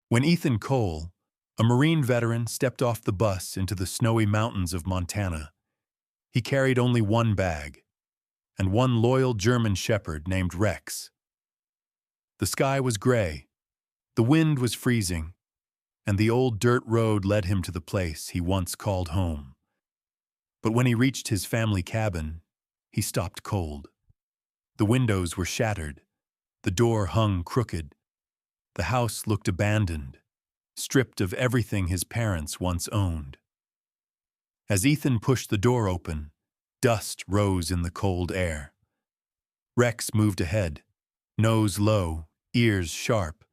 When Ethan Cole, a Marine veteran, stepped off the bus into the snowy mountains of Montana, he carried only one bag and one loyal German shepherd named Rex. The sky was gray, the wind was freezing, and the old dirt road led him to the place he once called home. But when he reached his family cabin, he stopped cold. The windows were shattered, the door hung crooked, the house looked abandoned, stripped of everything his parents once owned. As Ethan pushed the door open, dust rose in the cold air. Rex moved ahead, nose low, ears sharp,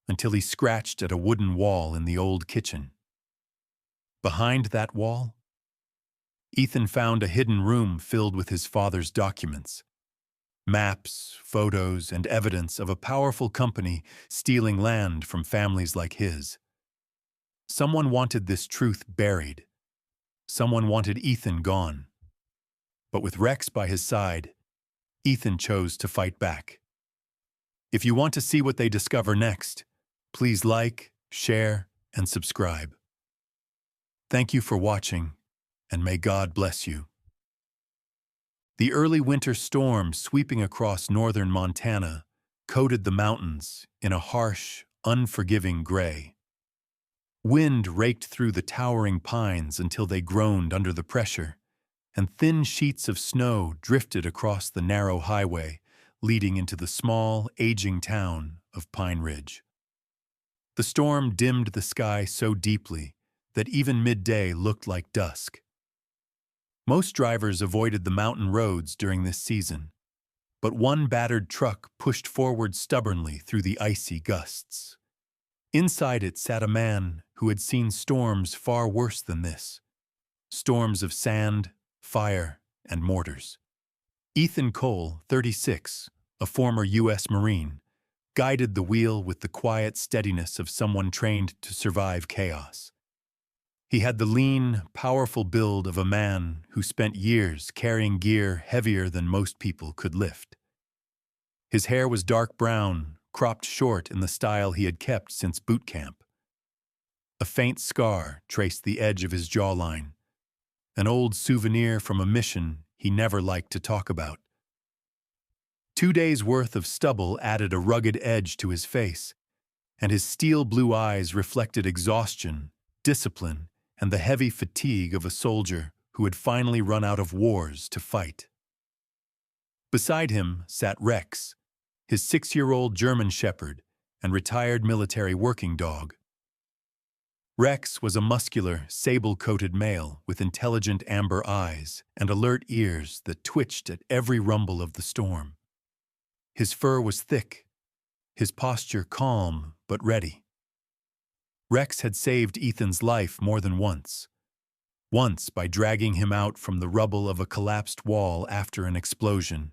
until he scratched at a wooden wall in the old kitchen. Behind that wall, Ethan found a hidden room filled with his father's documents. Maps, photos, and evidence of a powerful company stealing land from families like his. Someone wanted this truth buried. Someone wanted Ethan gone. But with Rex by his side, Ethan chose to fight back. If you want to see what they discover next, please like, share, and subscribe. Thank you for watching, and may God bless you. The early winter storm sweeping across northern Montana coated the mountains in a harsh, unforgiving gray. Wind raked through the towering pines until they groaned under the pressure, and thin sheets of snow drifted across the narrow highway leading into the small, aging town of Pine Ridge. The storm dimmed the sky so deeply that even midday looked like dusk. Most drivers avoided the mountain roads during this season, but one battered truck pushed forward stubbornly through the icy gusts. Inside it sat a man who had seen storms far worse than this. Storms of sand, fire, and mortars. Ethan Cole, 36, a former U.S. Marine, guided the wheel with the quiet steadiness of someone trained to survive chaos. He had the lean, powerful build of a man who spent years carrying gear heavier than most people could lift. His hair was dark brown, cropped short in the style he had kept since boot camp. A faint scar traced the edge of his jawline, an old souvenir from a mission he never liked to talk about. 2 days' worth of stubble added a rugged edge to his face, and his steel blue eyes reflected exhaustion, discipline, and the heavy fatigue of a soldier who had finally run out of wars to fight. Beside him sat Rex, his 6-year-old German shepherd and retired military working dog. Rex was a muscular, sable-coated male with intelligent amber eyes and alert ears that twitched at every rumble of the storm. His fur was thick, his posture calm but ready. Rex had saved Ethan's life more than once. Once by dragging him out from the rubble of a collapsed wall after an explosion,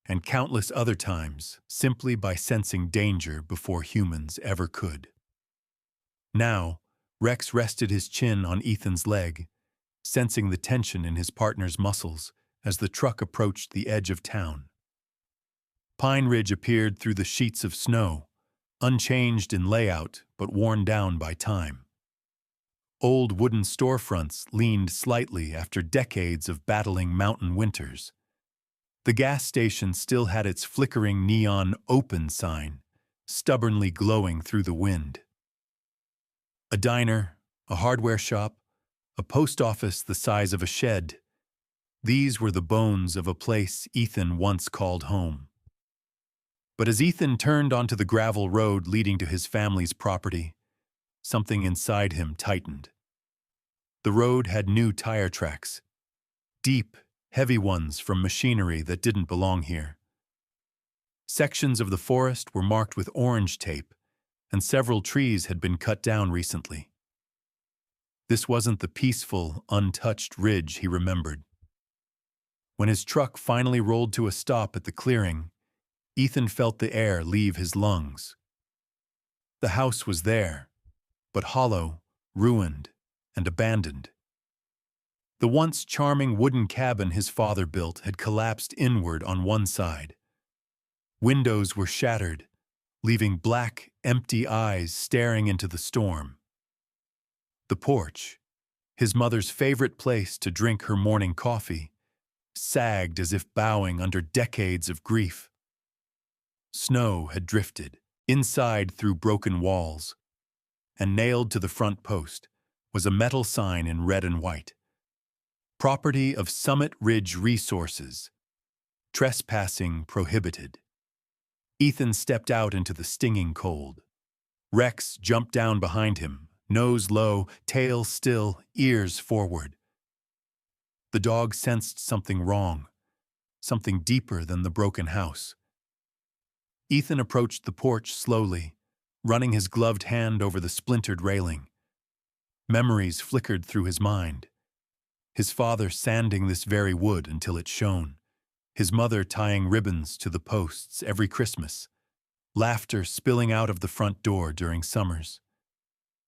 and countless other times simply by sensing danger before humans ever could. Now, Rex rested his chin on Ethan's leg, sensing the tension in his partner's muscles as the truck approached the edge of town. Pine Ridge appeared through the sheets of snow, unchanged in layout but worn down by time. Old wooden storefronts leaned slightly after decades of battling mountain winters. The gas station still had its flickering neon open sign, stubbornly glowing through the wind. A diner, a hardware shop, a post office the size of a shed. These were the bones of a place Ethan once called home. But as Ethan turned onto the gravel road leading to his family's property, something inside him tightened. The road had new tire tracks, deep, heavy ones from machinery that didn't belong here. Sections of the forest were marked with orange tape, and several trees had been cut down recently. This wasn't the peaceful, untouched ridge he remembered. When his truck finally rolled to a stop at the clearing, Ethan felt the air leave his lungs. The house was there, but hollow, ruined, and abandoned. The once charming wooden cabin his father built had collapsed inward on one side. Windows were shattered, leaving black, empty eyes staring into the storm. The porch, his mother's favorite place to drink her morning coffee, sagged as if bowing under decades of grief. Snow had drifted, inside through broken walls, and nailed to the front post was a metal sign in red and white. Property of Summit Ridge Resources. Trespassing prohibited. Ethan stepped out into the stinging cold. Rex jumped down behind him, nose low, tail still, ears forward. The dog sensed something wrong, something deeper than the broken house. Ethan approached the porch slowly, running his gloved hand over the splintered railing. Memories flickered through his mind. His father sanding this very wood until it shone. His mother tying ribbons to the posts every Christmas. Laughter spilling out of the front door during summers.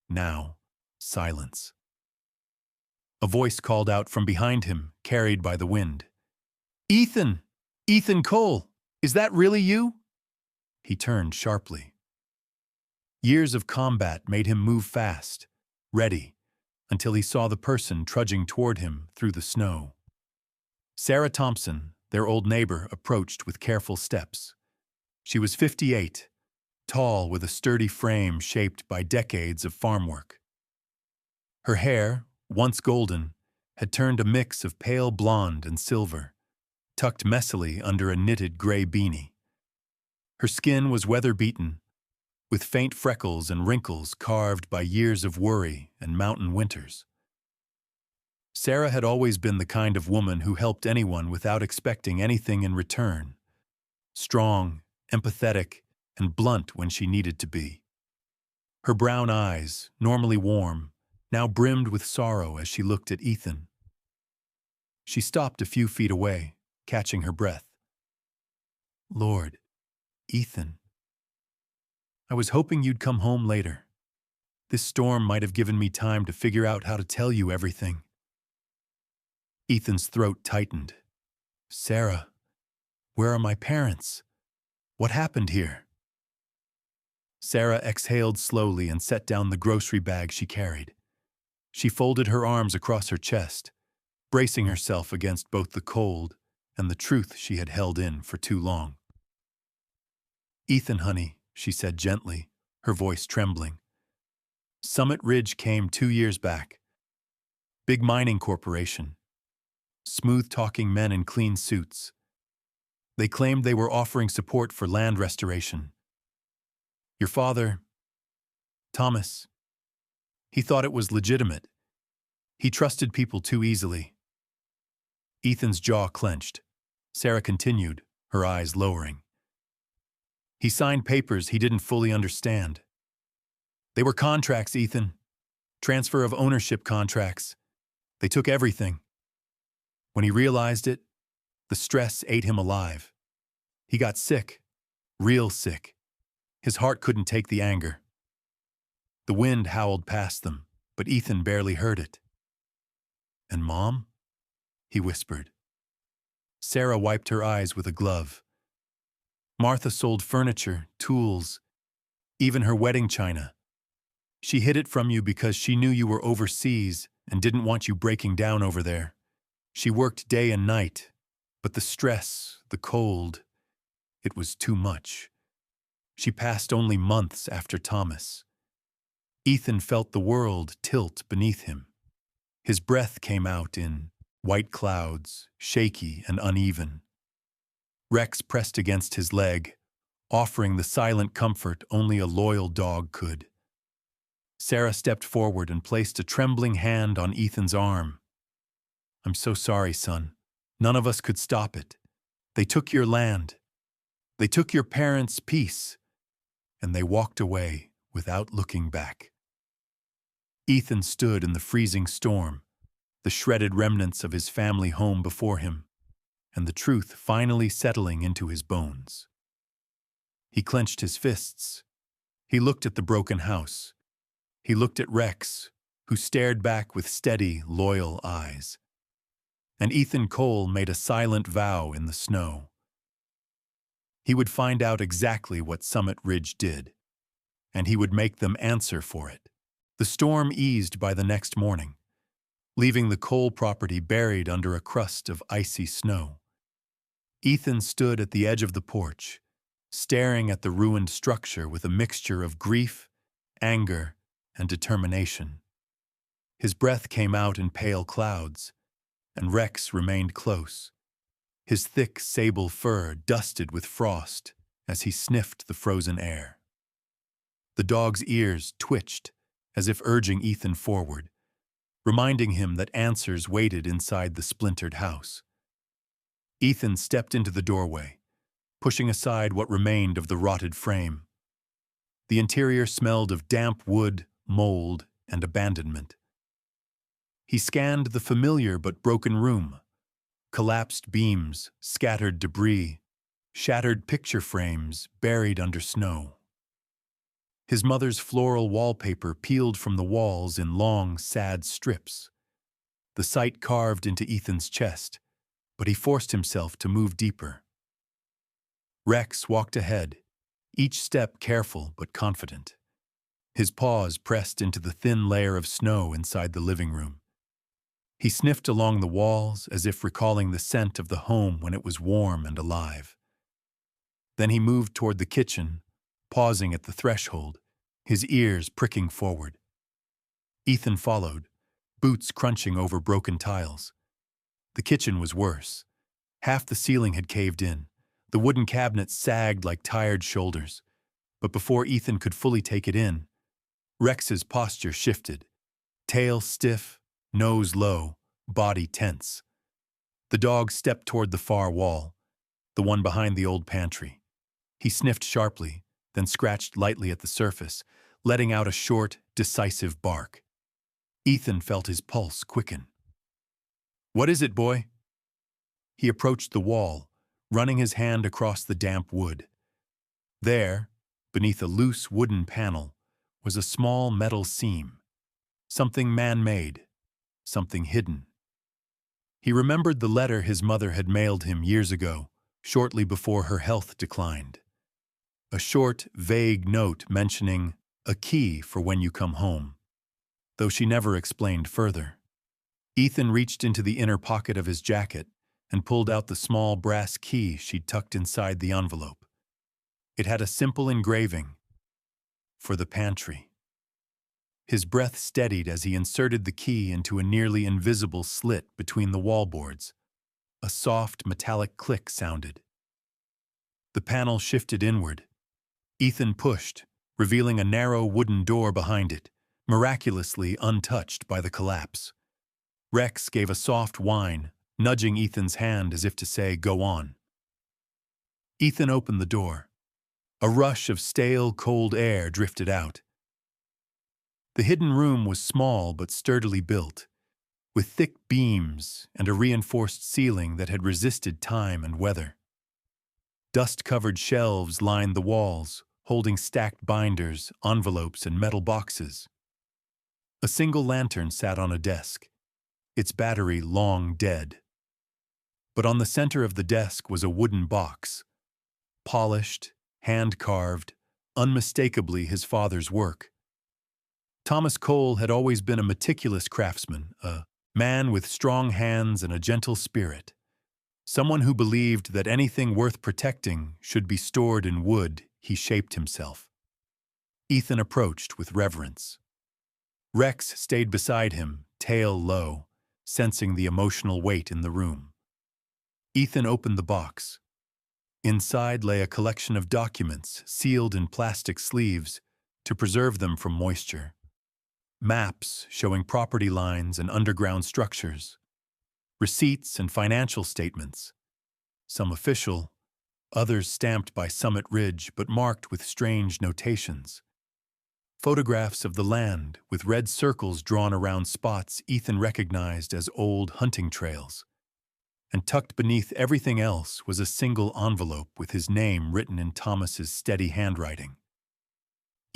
Now, silence. A voice called out from behind him, carried by the wind. "Ethan! Ethan Cole! Is that really you?" He turned sharply. Years of combat made him move fast, ready, until he saw the person trudging toward him through the snow. Sarah Thompson, their old neighbor, approached with careful steps. She was 58, tall with a sturdy frame shaped by decades of farm work. Her hair, once golden, had turned a mix of pale blonde and silver, tucked messily under a knitted gray beanie. Her skin was weather-beaten, with faint freckles and wrinkles carved by years of worry and mountain winters. Sarah had always been the kind of woman who helped anyone without expecting anything in return. Strong, empathetic, and blunt when she needed to be. Her brown eyes, normally warm, now brimmed with sorrow as she looked at Ethan. She stopped a few feet away, catching her breath. "Lord, Ethan. I was hoping you'd come home later. This storm might have given me time to figure out how to tell you everything." Ethan's throat tightened. "Sarah, where are my parents? What happened here?" Sarah exhaled slowly and set down the grocery bag she carried. She folded her arms across her chest, bracing herself against both the cold and the truth she had held in for too long. "Ethan, honey," she said gently, her voice trembling. "Summit Ridge came 2 years back. Big mining corporation. Smooth-talking men in clean suits. They claimed they were offering support for land restoration. Your father, Thomas, he thought it was legitimate. He trusted people too easily." Ethan's jaw clenched. Sarah continued, her eyes lowering. "He signed papers he didn't fully understand. They were contracts, Ethan. Transfer of ownership contracts. They took everything. When he realized it, the stress ate him alive. He got sick, real sick. His heart couldn't take the anger. The wind howled past them, but Ethan barely heard it. And Mom?" he whispered. Sarah wiped her eyes with a glove. "Martha sold furniture, tools, even her wedding china. She hid it from you because she knew you were overseas and didn't want you breaking down over there. She worked day and night, but the stress, the cold, it was too much. She passed only months after Thomas." Ethan felt the world tilt beneath him. His breath came out in white clouds, shaky and uneven. Rex pressed against his leg, offering the silent comfort only a loyal dog could. Sarah stepped forward and placed a trembling hand on Ethan's arm. "I'm so sorry, son. None of us could stop it. They took your land. They took your parents' peace. And they walked away without looking back." Ethan stood in the freezing storm, the shredded remnants of his family home before him, and the truth finally settling into his bones. He clenched his fists. He looked at the broken house. He looked at Rex, who stared back with steady, loyal eyes. And Ethan Cole made a silent vow in the snow. He would find out exactly what Summit Ridge did, and he would make them answer for it. The storm eased by the next morning, leaving the Cole property buried under a crust of icy snow. Ethan stood at the edge of the porch, staring at the ruined structure with a mixture of grief, anger, and determination. His breath came out in pale clouds, and Rex remained close, his thick sable fur dusted with frost as he sniffed the frozen air. The dog's ears twitched as if urging Ethan forward, reminding him that answers waited inside the splintered house. Ethan stepped into the doorway, pushing aside what remained of the rotted frame. The interior smelled of damp wood, mold, and abandonment. He scanned the familiar but broken room. Collapsed beams, scattered debris, shattered picture frames buried under snow. His mother's floral wallpaper peeled from the walls in long, sad strips. The sight carved into Ethan's chest, but he forced himself to move deeper. Rex walked ahead, each step careful but confident. His paws pressed into the thin layer of snow inside the living room. He sniffed along the walls as if recalling the scent of the home when it was warm and alive. Then he moved toward the kitchen, pausing at the threshold, his ears pricking forward. Ethan followed, boots crunching over broken tiles. The kitchen was worse. Half the ceiling had caved in. The wooden cabinets sagged like tired shoulders. But before Ethan could fully take it in, Rex's posture shifted. Tail stiff, nose low, body tense. The dog stepped toward the far wall, the one behind the old pantry. He sniffed sharply, then scratched lightly at the surface, letting out a short, decisive bark. Ethan felt his pulse quicken. "What is it, boy?" He approached the wall, running his hand across the damp wood. There, beneath a loose wooden panel, was a small metal seam. Something man-made, something hidden. He remembered the letter his mother had mailed him years ago, shortly before her health declined. A short, vague note mentioning a key for when you come home, though she never explained further. Ethan reached into the inner pocket of his jacket and pulled out the small brass key she'd tucked inside the envelope. It had a simple engraving, "For the pantry." His breath steadied as he inserted the key into a nearly invisible slit between the wallboards. A soft, metallic click sounded. The panel shifted inward. Ethan pushed, revealing a narrow wooden door behind it, miraculously untouched by the collapse. Rex gave a soft whine, nudging Ethan's hand as if to say, "Go on." Ethan opened the door. A rush of stale, cold air drifted out. The hidden room was small but sturdily built, with thick beams and a reinforced ceiling that had resisted time and weather. Dust-covered shelves lined the walls, holding stacked binders, envelopes, and metal boxes. A single lantern sat on a desk, its battery long dead. But on the center of the desk was a wooden box, polished, hand-carved, unmistakably his father's work. Thomas Cole had always been a meticulous craftsman, a man with strong hands and a gentle spirit, someone who believed that anything worth protecting should be stored in wood he shaped himself. Ethan approached with reverence. Rex stayed beside him, tail low, sensing the emotional weight in the room. Ethan opened the box. Inside lay a collection of documents sealed in plastic sleeves to preserve them from moisture. Maps showing property lines and underground structures. Receipts and financial statements, some official, others stamped by Summit Ridge but marked with strange notations. Photographs of the land with red circles drawn around spots Ethan recognized as old hunting trails. And tucked beneath everything else was a single envelope with his name written in Thomas's steady handwriting.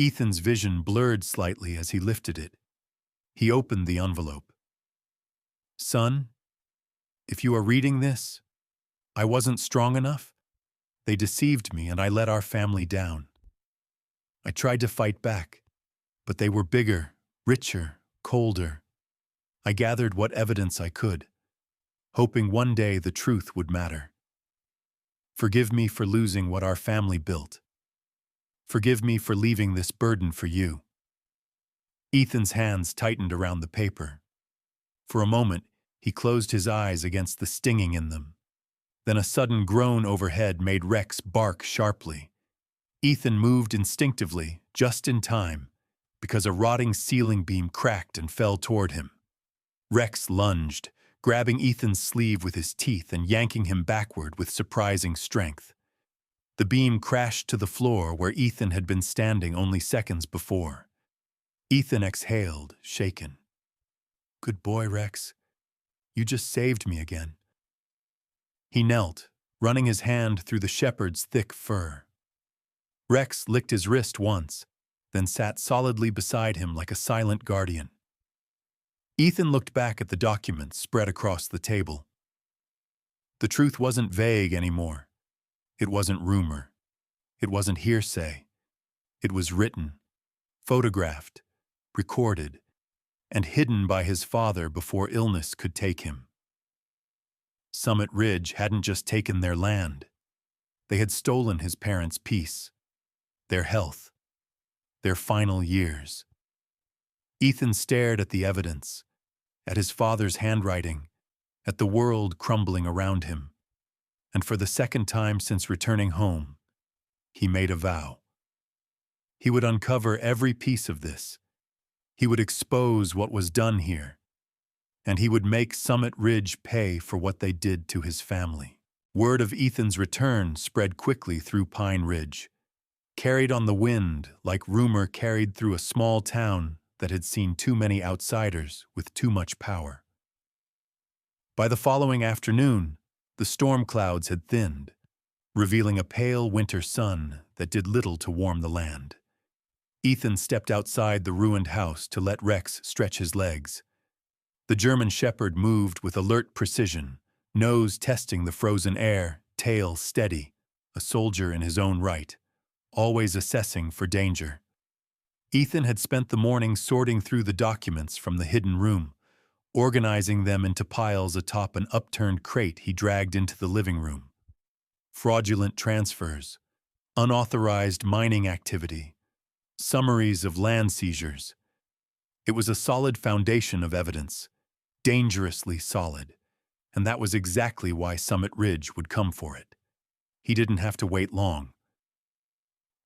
Ethan's vision blurred slightly as he lifted it. He opened the envelope. "Son, if you are reading this, I wasn't strong enough. They deceived me and I let our family down. I tried to fight back, but they were bigger, richer, colder. I gathered what evidence I could, hoping one day the truth would matter. Forgive me for losing what our family built. Forgive me for leaving this burden for you. Ethan's hands tightened around the paper. For a moment, he closed his eyes against the stinging in them. Then a sudden groan overhead made Rex bark sharply. Ethan moved instinctively, just in time, because a rotting ceiling beam cracked and fell toward him. Rex lunged, grabbing Ethan's sleeve with his teeth and yanking him backward with surprising strength. The beam crashed to the floor where Ethan had been standing only seconds before. Ethan exhaled, shaken. "Good boy, Rex. You just saved me again." He knelt, running his hand through the shepherd's thick fur. Rex licked his wrist once, then sat solidly beside him like a silent guardian. Ethan looked back at the documents spread across the table. The truth wasn't vague anymore. It wasn't rumor. It wasn't hearsay. It was written, photographed, recorded, and hidden by his father before illness could take him. Summit Ridge hadn't just taken their land. They had stolen his parents' peace, their health, their final years. Ethan stared at the evidence, at his father's handwriting, at the world crumbling around him. And for the second time since returning home, he made a vow. He would uncover every piece of this. He would expose what was done here. And he would make Summit Ridge pay for what they did to his family. Word of Ethan's return spread quickly through Pine Ridge, carried on the wind like rumor carried through a small town that had seen too many outsiders with too much power. By the following afternoon, the storm clouds had thinned, revealing a pale winter sun that did little to warm the land. Ethan stepped outside the ruined house to let Rex stretch his legs. The German shepherd moved with alert precision, nose testing the frozen air, tail steady, a soldier in his own right, always assessing for danger. Ethan had spent the morning sorting through the documents from the hidden room, organizing them into piles atop an upturned crate he dragged into the living room. Fraudulent transfers, unauthorized mining activity, summaries of land seizures. It was a solid foundation of evidence, dangerously solid, and that was exactly why Summit Ridge would come for it. He didn't have to wait long.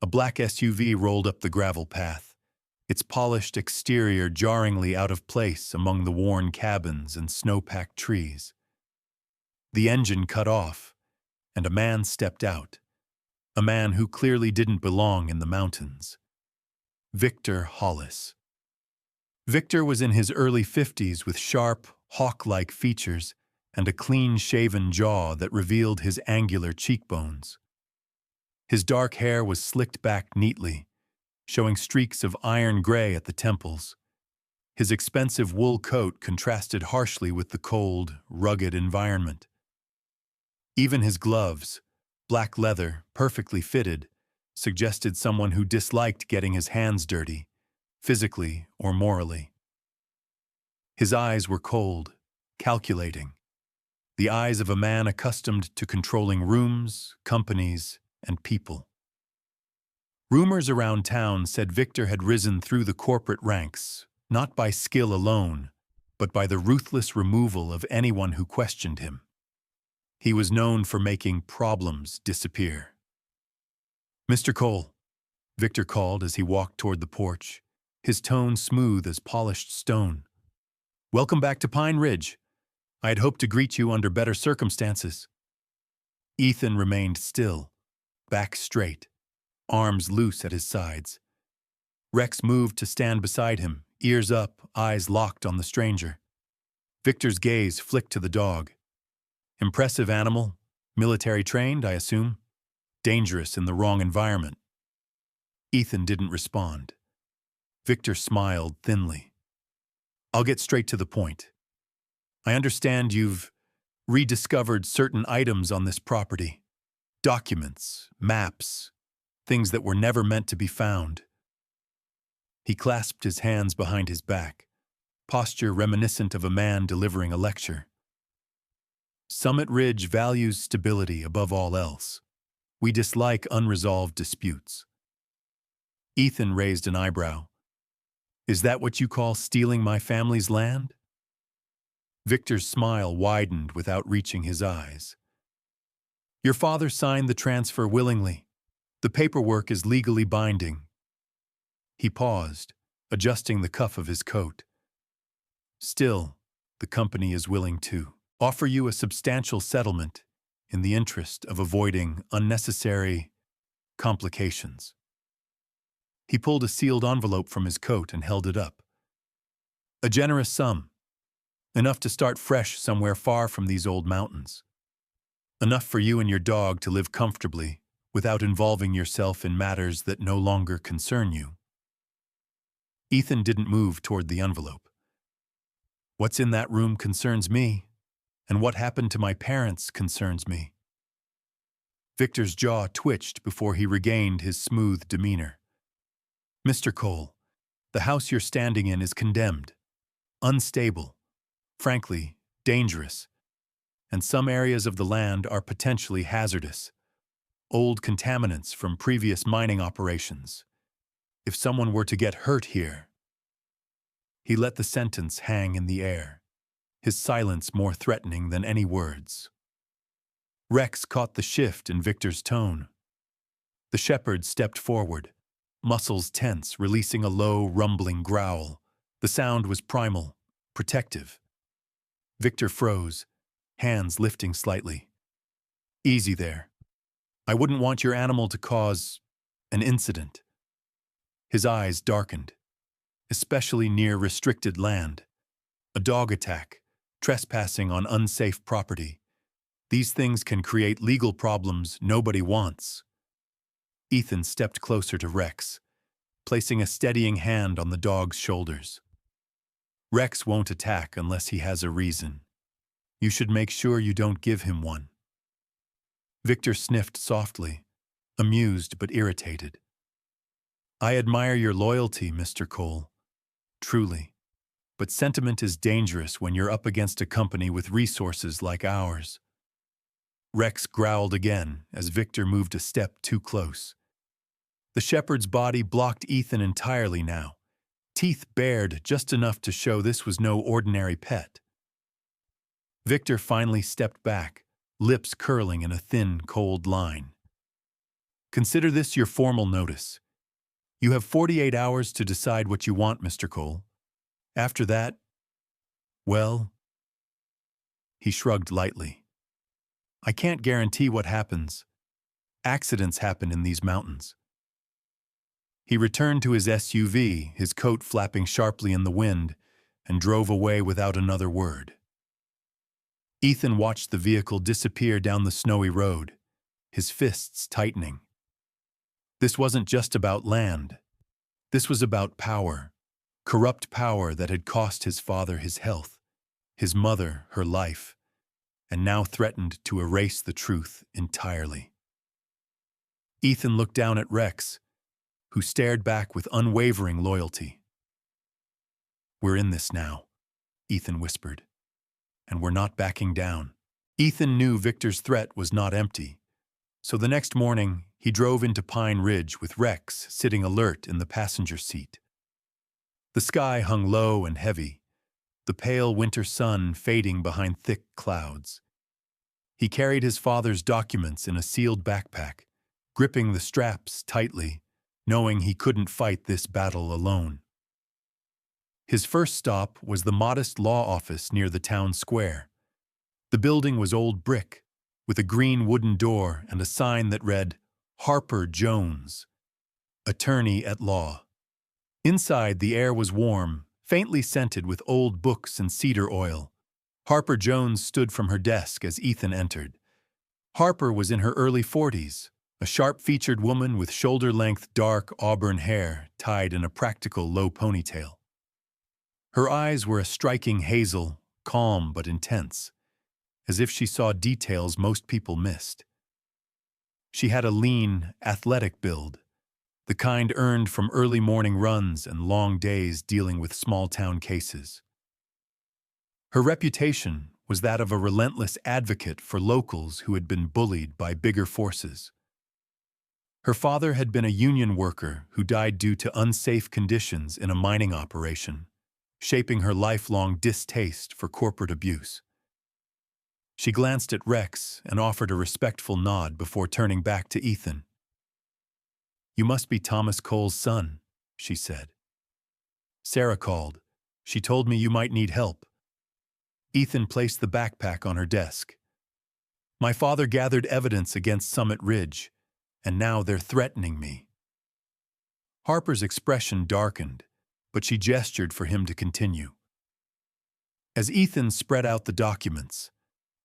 A black SUV rolled up the gravel path, its polished exterior jarringly out of place among the worn cabins and snow-packed trees. The engine cut off, and a man stepped out, a man who clearly didn't belong in the mountains. Victor Hollis. Victor was in his early 50s with sharp, hawk-like features and a clean-shaven jaw that revealed his angular cheekbones. His dark hair was slicked back neatly, showing streaks of iron gray at the temples. His expensive wool coat contrasted harshly with the cold, rugged environment. Even his gloves, black leather, perfectly fitted, suggested someone who disliked getting his hands dirty, physically or morally. His eyes were cold, calculating, the eyes of a man accustomed to controlling rooms, companies, and people. Rumors around town said Victor had risen through the corporate ranks, not by skill alone, but by the ruthless removal of anyone who questioned him. He was known for making problems disappear. "Mr. Cole," Victor called as he walked toward the porch, his tone smooth as polished stone. "Welcome back to Pine Ridge. I had hoped to greet you under better circumstances." Ethan remained still, back straight, arms loose at his sides. Rex moved to stand beside him, ears up, eyes locked on the stranger. Victor's gaze flicked to the dog. Impressive animal, military trained, I assume. Dangerous in the wrong environment. Ethan didn't respond. Victor smiled thinly. "I'll get straight to the point. I understand you've rediscovered certain items on this property. Documents, maps, things that were never meant to be found. He clasped his hands behind his back, posture reminiscent of a man delivering a lecture. Summit Ridge values stability above all else. We dislike unresolved disputes. Ethan raised an eyebrow. Is that what you call stealing my family's land? Victor's smile widened without reaching his eyes. Your father signed the transfer willingly. The paperwork is legally binding. He paused, adjusting the cuff of his coat. Still, the company is willing to offer you a substantial settlement in the interest of avoiding unnecessary complications. He pulled a sealed envelope from his coat and held it up. A generous sum, enough to start fresh somewhere far from these old mountains. Enough for you and your dog to live comfortably without involving yourself in matters that no longer concern you. Ethan didn't move toward the envelope. What's in that room concerns me, and what happened to my parents concerns me. Victor's jaw twitched before he regained his smooth demeanor. Mr. Cole, the house you're standing in is condemned, unstable, frankly, dangerous, and some areas of the land are potentially hazardous. Old contaminants from previous mining operations. If someone were to get hurt here. He let the sentence hang in the air, his silence more threatening than any words. Rex caught the shift in Victor's tone. The shepherd stepped forward, muscles tense, releasing a low, rumbling growl. The sound was primal, protective. Victor froze, hands lifting slightly. Easy there. I wouldn't want your animal to cause an incident. His eyes darkened, especially near restricted land. A dog attack, trespassing on unsafe property. These things can create legal problems nobody wants. Ethan stepped closer to Rex, placing a steadying hand on the dog's shoulders. Rex won't attack unless he has a reason. You should make sure you don't give him one. Victor sniffed softly, amused but irritated. I admire your loyalty, Mr. Cole. Truly. But sentiment is dangerous when you're up against a company with resources like ours. Rex growled again as Victor moved a step too close. The shepherd's body blocked Ethan entirely now, teeth bared just enough to show this was no ordinary pet. Victor finally stepped back, lips curling in a thin, cold line. Consider this your formal notice. You have 48 hours to decide what you want, Mr. Cole. After that, well, he shrugged lightly. I can't guarantee what happens. Accidents happen in these mountains. He returned to his SUV, his coat flapping sharply in the wind, and drove away without another word. Ethan watched the vehicle disappear down the snowy road, his fists tightening. This wasn't just about land. This was about power, corrupt power that had cost his father his health, his mother her life, and now threatened to erase the truth entirely. Ethan looked down at Rex, who stared back with unwavering loyalty. We're in this now, Ethan whispered, and we're not backing down. Ethan knew Victor's threat was not empty, so the next morning he drove into Pine Ridge with Rex sitting alert in the passenger seat. The sky hung low and heavy, the pale winter sun fading behind thick clouds. He carried his father's documents in a sealed backpack, gripping the straps tightly, knowing he couldn't fight this battle alone. His first stop was the modest law office near the town square. The building was old brick, with a green wooden door and a sign that read, Harper Jones, Attorney at Law. Inside, the air was warm, faintly scented with old books and cedar oil. Harper Jones stood from her desk as Ethan entered. Harper was in her early 40s, a sharp-featured woman with shoulder-length dark auburn hair tied in a practical low ponytail. Her eyes were a striking hazel, calm but intense, as if she saw details most people missed. She had a lean, athletic build, the kind earned from early morning runs and long days dealing with small-town cases. Her reputation was that of a relentless advocate for locals who had been bullied by bigger forces. Her father had been a union worker who died due to unsafe conditions in a mining operation, shaping her lifelong distaste for corporate abuse. She glanced at Rex and offered a respectful nod before turning back to Ethan. "You must be Thomas Cole's son," she said. "Sarah called. She told me you might need help." Ethan placed the backpack on her desk. "My father gathered evidence against Summit Ridge, and now they're threatening me." Harper's expression darkened, but she gestured for him to continue. As Ethan spread out the documents,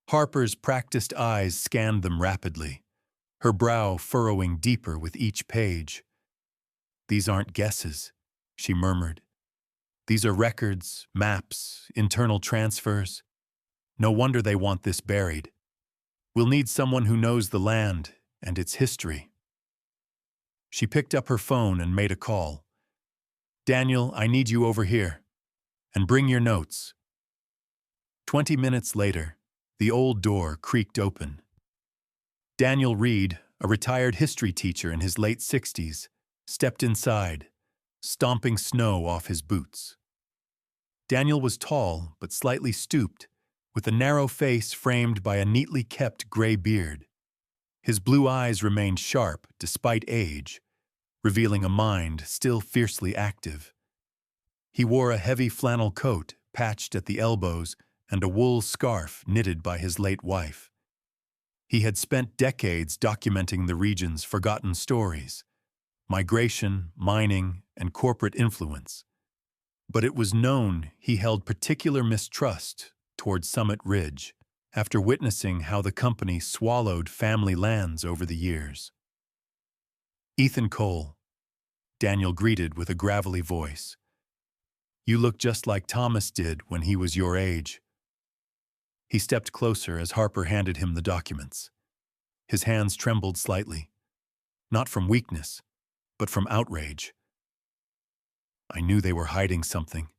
Harper's practiced eyes scanned them rapidly, her brow furrowing deeper with each page. "These aren't guesses," she murmured. "These are records, maps, internal transfers. No wonder they want this buried. We'll need someone who knows the land and its history." She picked up her phone and made a call. "Daniel, I need you over here. And bring your notes." 20 minutes later, the old door creaked open. Daniel Reed, a retired history teacher in his late 60s, stepped inside, stomping snow off his boots. Daniel was tall but slightly stooped, with a narrow face framed by a neatly kept gray beard. His blue eyes remained sharp despite age, revealing a mind still fiercely active. He wore a heavy flannel coat, patched at the elbows, and a wool scarf knitted by his late wife. He had spent decades documenting the region's forgotten stories: migration, mining, and corporate influence. But it was known he held particular mistrust toward Summit Ridge after witnessing how the company swallowed family lands over the years. "Ethan Cole," Daniel greeted with a gravelly voice. "You look just like Thomas did when he was your age." He stepped closer as Harper handed him the documents. His hands trembled slightly, not from weakness, but from outrage. "I knew they were hiding something,"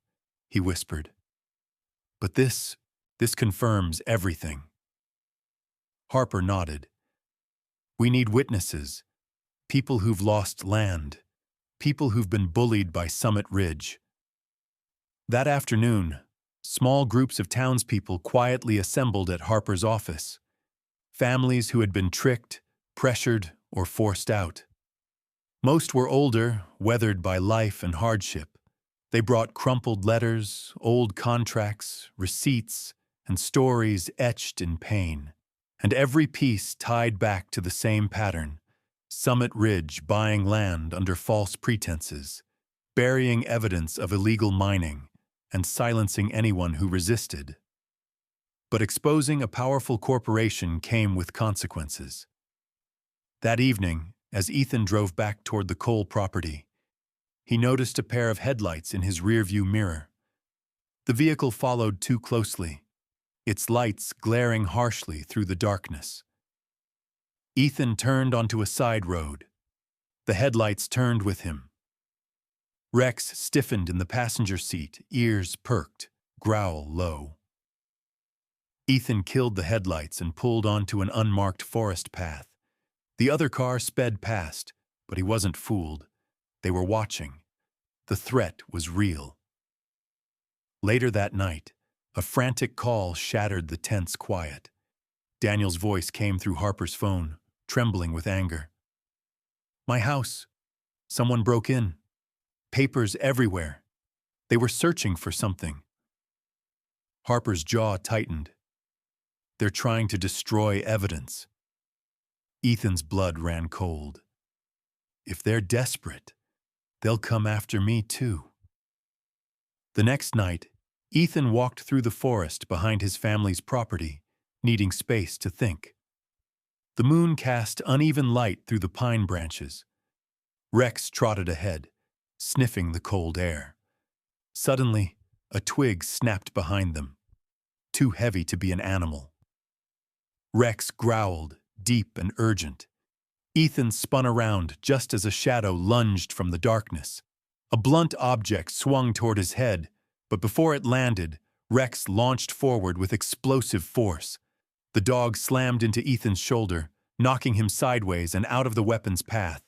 he whispered. "But this confirms everything." Harper nodded. "We need witnesses, people who've lost land, people who've been bullied by Summit Ridge." That afternoon, small groups of townspeople quietly assembled at Harper's office, families who had been tricked, pressured, or forced out. Most were older, weathered by life and hardship. They brought crumpled letters, old contracts, receipts, and stories etched in pain. And every piece tied back to the same pattern: Summit Ridge buying land under false pretenses, burying evidence of illegal mining, and silencing anyone who resisted. But exposing a powerful corporation came with consequences. That evening, as Ethan drove back toward the Cole property, he noticed a pair of headlights in his rearview mirror. The vehicle followed too closely, its lights glaring harshly through the darkness. Ethan turned onto a side road. The headlights turned with him. Rex stiffened in the passenger seat, ears perked, growl low. Ethan killed the headlights and pulled onto an unmarked forest path. The other car sped past, but he wasn't fooled. They were watching. The threat was real. Later that night, a frantic call shattered the tense quiet. Daniel's voice came through Harper's phone, trembling with anger. "My house. Someone broke in. Papers everywhere. They were searching for something." Harper's jaw tightened. "They're trying to destroy evidence." Ethan's blood ran cold. "If they're desperate, they'll come after me too." The next night, Ethan walked through the forest behind his family's property, needing space to think. The moon cast uneven light through the pine branches. Rex trotted ahead, sniffing the cold air. Suddenly, a twig snapped behind them, too heavy to be an animal. Rex growled, deep and urgent. Ethan spun around just as a shadow lunged from the darkness. A blunt object swung toward his head, but before it landed, Rex launched forward with explosive force. The dog slammed into Ethan's shoulder, knocking him sideways and out of the weapon's path.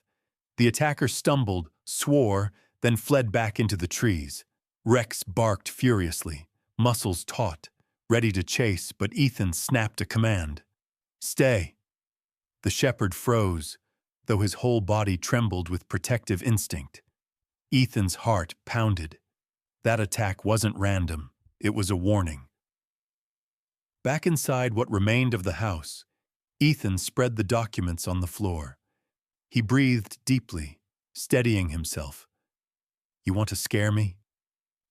The attacker stumbled, swore, then fled back into the trees. Rex barked furiously, muscles taut, ready to chase, but Ethan snapped a command. "Stay." The shepherd froze, though his whole body trembled with protective instinct. Ethan's heart pounded. That attack wasn't random, it was a warning. Back inside what remained of the house, Ethan spread the documents on the floor. He breathed deeply, steadying himself. "You want to scare me?"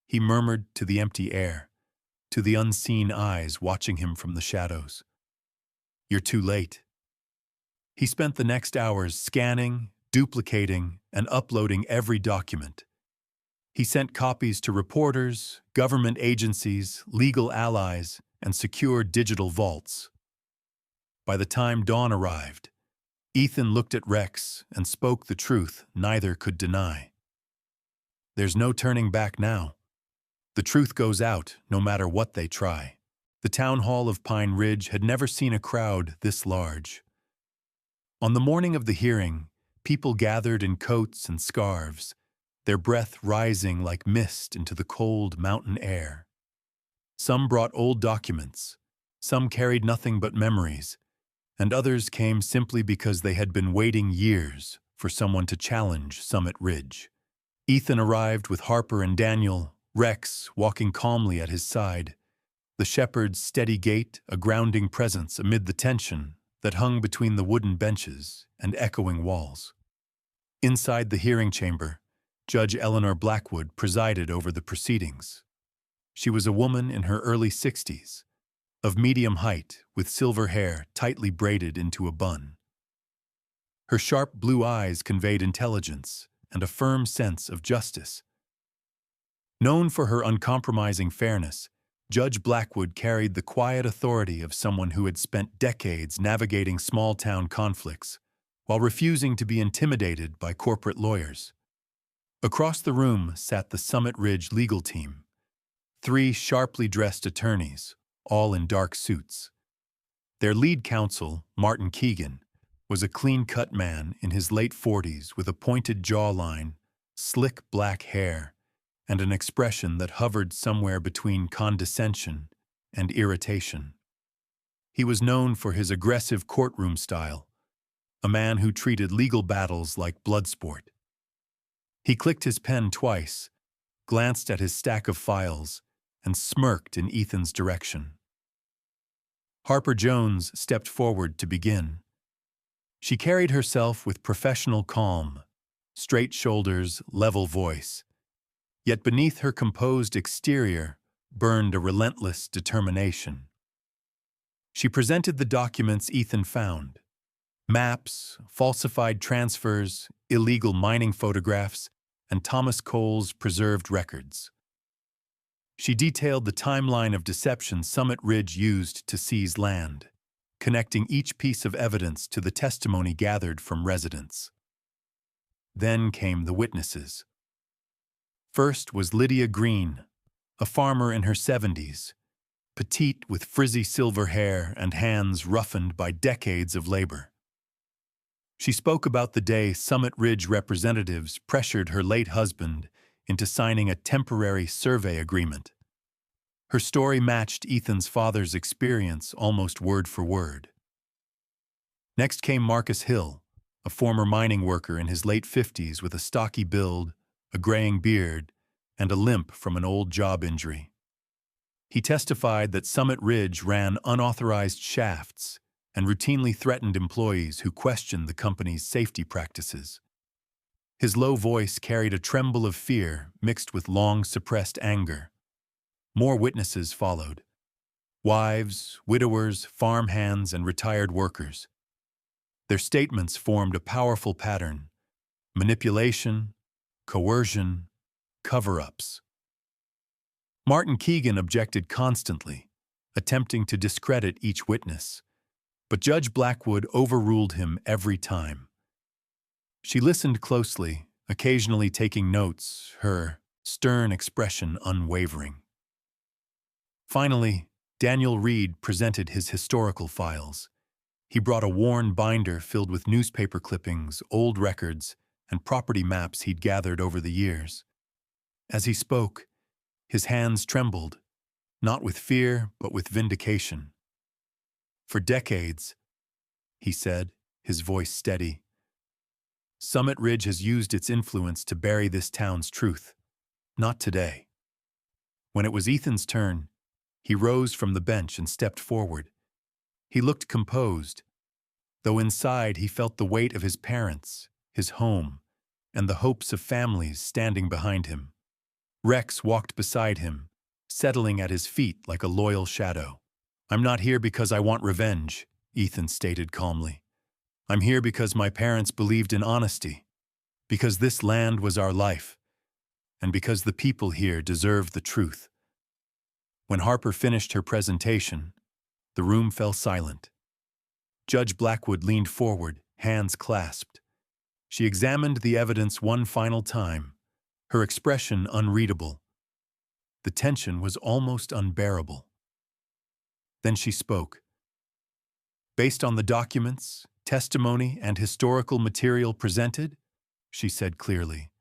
He murmured to the empty air, to the unseen eyes watching him from the shadows. "You're too late." He spent the next hours scanning, duplicating, and uploading every document. He sent copies to reporters, government agencies, legal allies, and secure digital vaults. By the time dawn arrived, Ethan looked at Rex and spoke the truth neither could deny. There's no turning back now. The truth goes out no matter what they try. The town hall of Pine Ridge had never seen a crowd this large. On the morning of the hearing, people gathered in coats and scarves, their breath rising like mist into the cold mountain air. Some brought old documents, some carried nothing but memories, and others came simply because they had been waiting years for someone to challenge Summit Ridge. Ethan arrived with Harper and Daniel, Rex walking calmly at his side, the shepherd's steady gait a grounding presence amid the tension that hung between the wooden benches and echoing walls. Inside the hearing chamber, Judge Eleanor Blackwood presided over the proceedings. She was a woman in her early 60s, of medium height with silver hair tightly braided into a bun. Her sharp blue eyes conveyed intelligence and a firm sense of justice. Known for her uncompromising fairness, Judge Blackwood carried the quiet authority of someone who had spent decades navigating small-town conflicts while refusing to be intimidated by corporate lawyers. Across the room sat the Summit Ridge legal team, 3 sharply dressed attorneys, all in dark suits. Their lead counsel, Martin Keegan, was a clean-cut man in his late 40s with a pointed jawline, slick black hair, and an expression that hovered somewhere between condescension and irritation. He was known for his aggressive courtroom style, a man who treated legal battles like blood sport. He clicked his pen twice, glanced at his stack of files, and smirked in Ethan's direction. Harper Jones stepped forward to begin. She carried herself with professional calm, straight shoulders, level voice. Yet beneath her composed exterior burned a relentless determination. She presented the documents Ethan found: maps, falsified transfers, illegal mining photographs, and Thomas Cole's preserved records. She detailed the timeline of deception Summit Ridge used to seize land, connecting each piece of evidence to the testimony gathered from residents. Then came the witnesses. First was Lydia Green, a farmer in her 70s, petite with frizzy silver hair and hands roughened by decades of labor. She spoke about the day Summit Ridge representatives pressured her late husband into signing a temporary survey agreement. Her story matched Ethan's father's experience almost word for word. Next came Marcus Hill, a former mining worker in his late 50s with a stocky build, a graying beard, and a limp from an old job injury. He testified that Summit Ridge ran unauthorized shafts and routinely threatened employees who questioned the company's safety practices. His low voice carried a tremble of fear mixed with long-suppressed anger. More witnesses followed: wives, widowers, farmhands, and retired workers. Their statements formed a powerful pattern: manipulation, coercion, cover-ups. Martin Keegan objected constantly, attempting to discredit each witness, but Judge Blackwood overruled him every time. She listened closely, occasionally taking notes, her stern expression unwavering. Finally, Daniel Reed presented his historical files. He brought a worn binder filled with newspaper clippings, old records, and property maps he'd gathered over the years. As he spoke, his hands trembled, not with fear, but with vindication. For decades, he said, his voice steady, Summit Ridge has used its influence to bury this town's truth. Not today. When it was Ethan's turn, he rose from the bench and stepped forward. He looked composed, though inside he felt the weight of his parents, his home, and the hopes of families standing behind him. Rex walked beside him, settling at his feet like a loyal shadow. "I'm not here because I want revenge," Ethan stated calmly. "I'm here because my parents believed in honesty, because this land was our life, and because the people here deserve the truth." When Harper finished her presentation, the room fell silent. Judge Blackwood leaned forward, hands clasped. She examined the evidence one final time, her expression unreadable. The tension was almost unbearable. Then she spoke. "Based on the documents, testimony, and historical material presented," she said clearly,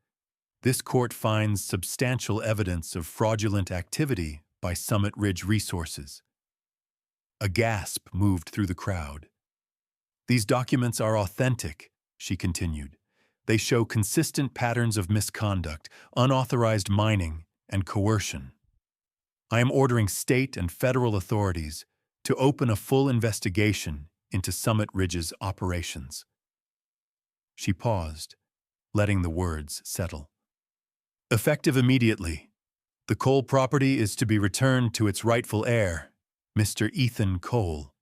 "this court finds substantial evidence of fraudulent activity by Summit Ridge Resources." A gasp moved through the crowd. "These documents are authentic," she continued. "They show consistent patterns of misconduct, unauthorized mining, and coercion. I am ordering state and federal authorities to open a full investigation into Summit Ridge's operations." She paused, letting the words settle. "Effective immediately, the Cole property is to be returned to its rightful heir, Mr. Ethan Cole."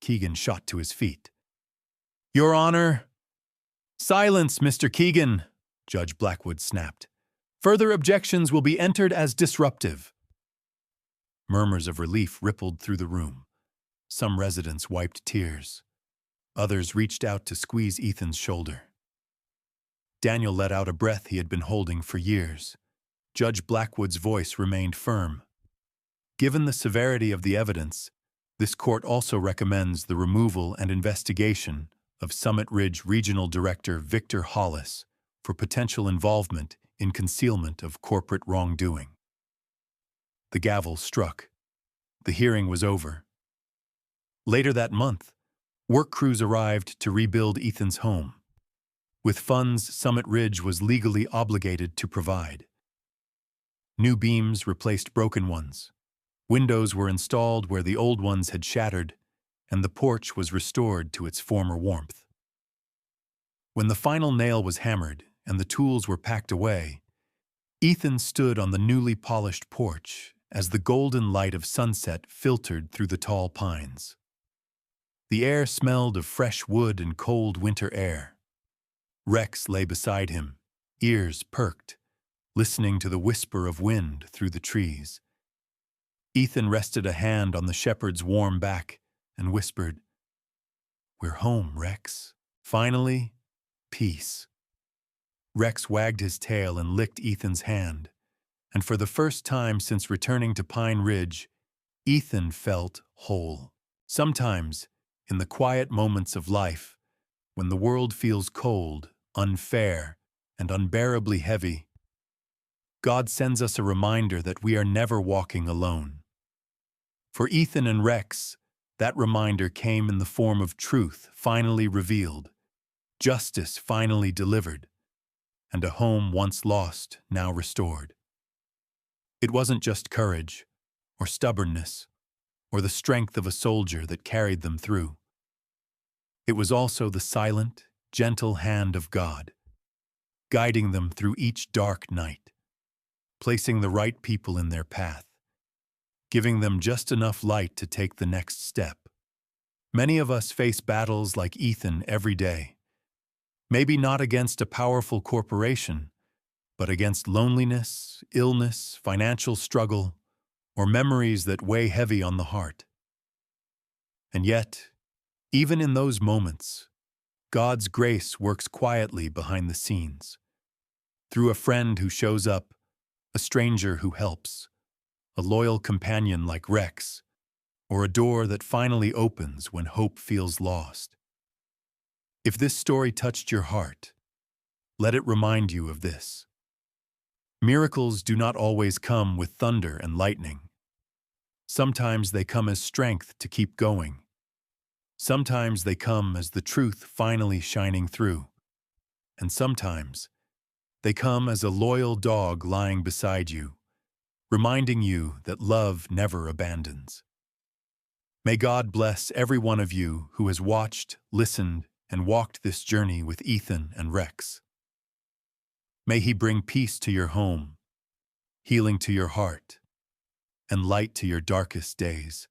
Keegan shot to his feet. "Your Honor—" "Silence, Mr. Keegan," Judge Blackwood snapped. "Further objections will be entered as disruptive." Murmurs of relief rippled through the room. Some residents wiped tears. Others reached out to squeeze Ethan's shoulder. Daniel let out a breath he had been holding for years. Judge Blackwood's voice remained firm. "Given the severity of the evidence, this court also recommends the removal and investigation of Summit Ridge Regional Director Victor Hollis for potential involvement in concealment of corporate wrongdoing." The gavel struck. The hearing was over. Later that month, work crews arrived to rebuild Ethan's home, with funds Summit Ridge was legally obligated to provide. New beams replaced broken ones. Windows were installed where the old ones had shattered, and the porch was restored to its former warmth. When the final nail was hammered and the tools were packed away, Ethan stood on the newly polished porch as the golden light of sunset filtered through the tall pines. The air smelled of fresh wood and cold winter air. Rex lay beside him, ears perked, listening to the whisper of wind through the trees. Ethan rested a hand on the shepherd's warm back and whispered, "We're home, Rex. Finally, peace." Rex wagged his tail and licked Ethan's hand, and for the first time since returning to Pine Ridge, Ethan felt whole. Sometimes, in the quiet moments of life, when the world feels cold, unfair, and unbearably heavy, God sends us a reminder that we are never walking alone. For Ethan and Rex, that reminder came in the form of truth finally revealed, justice finally delivered, and a home once lost now restored. It wasn't just courage, or stubbornness, or the strength of a soldier that carried them through. It was also the silent, gentle hand of God, guiding them through each dark night, placing the right people in their path, giving them just enough light to take the next step. Many of us face battles like Ethan every day, maybe not against a powerful corporation, but against loneliness, illness, financial struggle, or memories that weigh heavy on the heart. And yet, even in those moments, God's grace works quietly behind the scenes, through a friend who shows up, a stranger who helps, a loyal companion like Rex, or a door that finally opens when hope feels lost. If this story touched your heart, let it remind you of this. Miracles do not always come with thunder and lightning. Sometimes they come as strength to keep going. Sometimes they come as the truth finally shining through. And sometimes they come as a loyal dog lying beside you, reminding you that love never abandons. May God bless every one of you who has watched, listened, and walked this journey with Ethan and Rex. May He bring peace to your home, healing to your heart, and light to your darkest days.